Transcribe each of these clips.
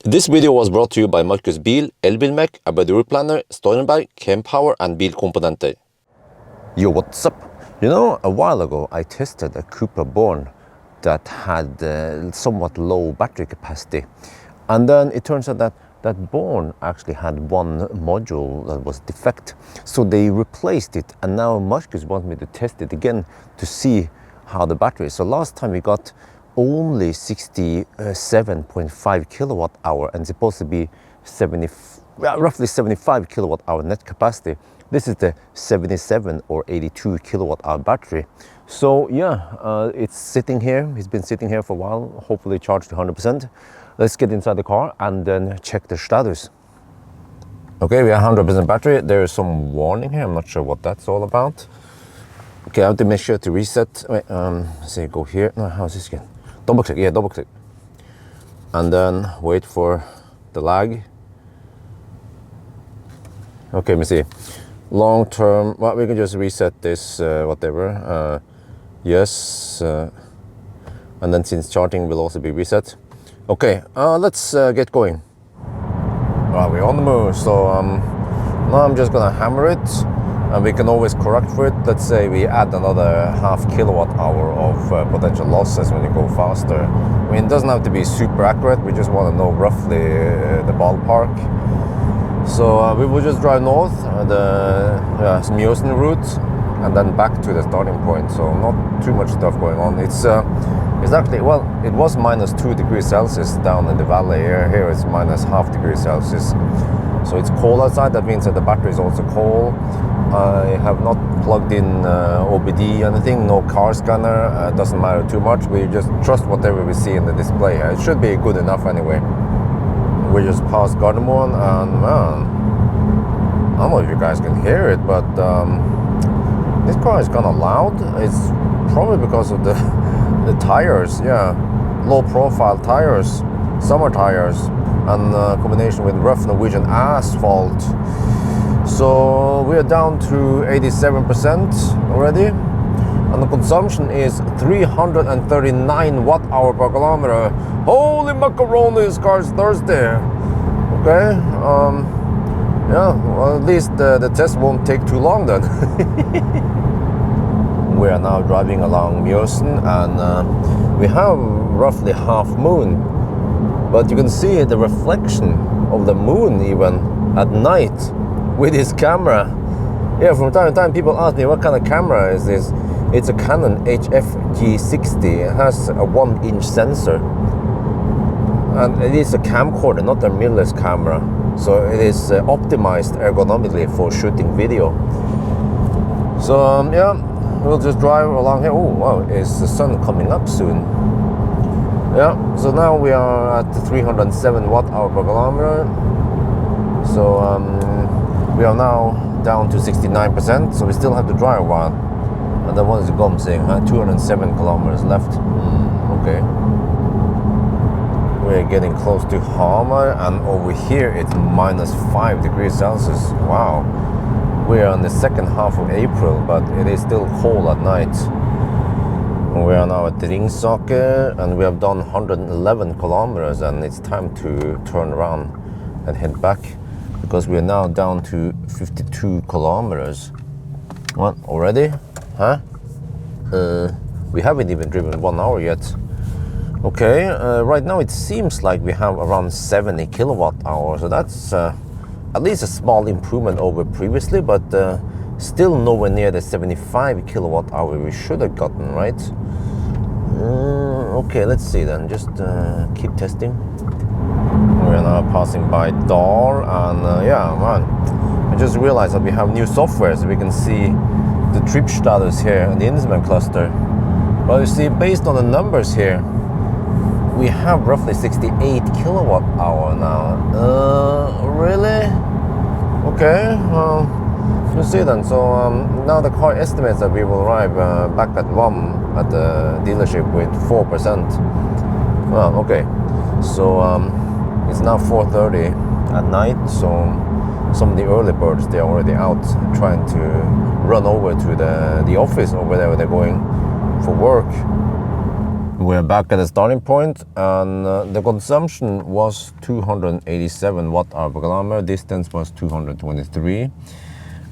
This video was brought to you by Markus Bil, Elbilmek, ABRP, Stormberg, Kempower and Bilkomponenter. Yo, what's up? You know, a while ago I tested a Cupra Born that had somewhat low battery capacity. And then it turns out that Born actually had one module that was defect. So they replaced it, and now Markus wants me to test it again to see how the battery is. So last time we got only 67.5 kilowatt hour and supposed to be roughly 75 kilowatt hour net capacity. This is the 77 or 82 kilowatt hour battery. So yeah, it's sitting here. It's been sitting here for a while, hopefully charged to 100%. Let's get inside the car and then check the status. Okay, we have 100% battery. There is some warning here. I'm not sure what that's all about. Okay, I have to make sure to reset. Wait, say go here. No, how's this again? Double click, yeah, double click. And then wait for the lag. Okay, let me see. Long term, well, we can just reset this, whatever. Yes. And then since charging will also be reset. Okay, let's get going. Well, we're on the move, so now I'm just gonna hammer it. And we can always correct for it. Let's say we add another half kilowatt hour of potential losses when you go faster. I mean, it doesn't have to be super accurate. We just want to know roughly the ballpark. So we will just drive north the Mjøsen route and then back to the starting point. So not too much stuff going on. It's actually, well, it was minus 2 degrees Celsius down in the valley. Here it's minus half degrees Celsius. So it's cold outside. That means that the battery is also cold. I have not plugged in OBD or anything, no car scanner. Doesn't matter too much. We just trust whatever we see in the display. It should be good enough anyway. We just passed Gardermoen, and man, I don't know if you guys can hear it, but this car is kind of loud. It's probably because of the tires. Yeah, low profile tires, summer tires, and combination with rough Norwegian asphalt. So we are down to 87% already, and the consumption is 339 watt hour per kilometer. Holy macaroni, this car is thirsty. Okay, yeah, well, at least the test won't take too long then. We are now driving along Mjøsen, and we have roughly half moon, but you can see the reflection of the moon even at night with this camera. Yeah, from time to time people ask me what kind of camera is this. It's a Canon HF-G60. It has a 1-inch sensor, and it is a camcorder, not a mirrorless camera. So it is optimized ergonomically for shooting video. So yeah, we'll just drive along here. Oh wow, is the sun coming up soon? Yeah, so now we are at 307 watt hour per kilometer. So we are now down to 69%, so we still have to drive a while. And then what is the gum saying? 207 kilometers left. Okay. We're getting close to Hamar, and over here it's minus 5 degrees Celsius. Wow. We are in the second half of April, but it is still cold at night. We are now at Ringsaker, and we have done 111 kilometers, and it's time to turn around and head back, because we are now down to 52 kilometers. What, already? Huh? We haven't even driven 1 hour yet. Okay, right now it seems like we have around 70 kilowatt hours, so that's at least a small improvement over previously, but still nowhere near the 75 kilowatt hour we should have gotten, right? Okay, let's see then, just keep testing. We're now passing by Dal, and yeah, man, I just realized that we have new software, so we can see the trip status here in the instrument cluster. Well, you see, based on the numbers here, we have roughly 68 kilowatt hour now. Really? Okay, we'll see then. So now the car estimates that we will arrive back at VAM at the dealership with 4%. Well, okay, so it's now 4:30 at night, so some of the early birds, they're already out trying to run over to the office over there where they're going for work. We're back at the starting point, and the consumption was 287 watt-hour per kilometer. Distance was 223,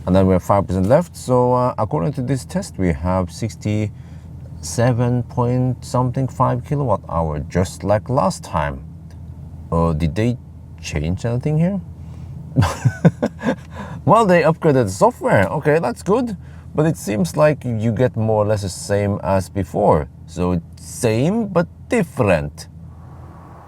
and then we have 5% left. So according to this test, we have 67 point something 5 kilowatt-hour, just like last time. Did they change anything here? Well, they upgraded the software. Okay, that's good. But it seems like you get more or less the same as before. So same but different.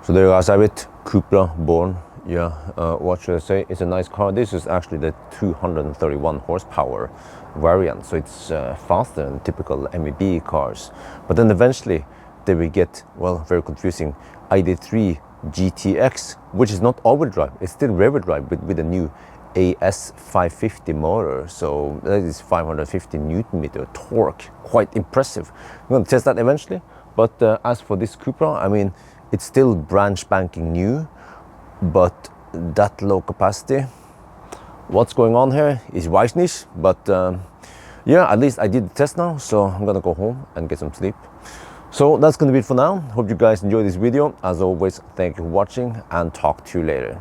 So there you guys have it, Cupra Born. Yeah, what should I say? It's a nice car. This is actually the 231 horsepower variant. So it's faster than typical MEB cars. But then eventually they will get, well, very confusing, ID3 GTX, which is not all-wheel drive. It's still rear-wheel drive with a new AS550 motor, so that is 550 Newton meter torque, quite impressive. I'm going to test that eventually, but as for this Cupra, I mean, it's still brand spanking new, but that low capacity, what's going on here is Weissnish, but yeah, at least I did the test now, so I'm gonna go home and get some sleep. So that's gonna be it for now. Hope you guys enjoyed this video. As always, thank you for watching, and talk to you later.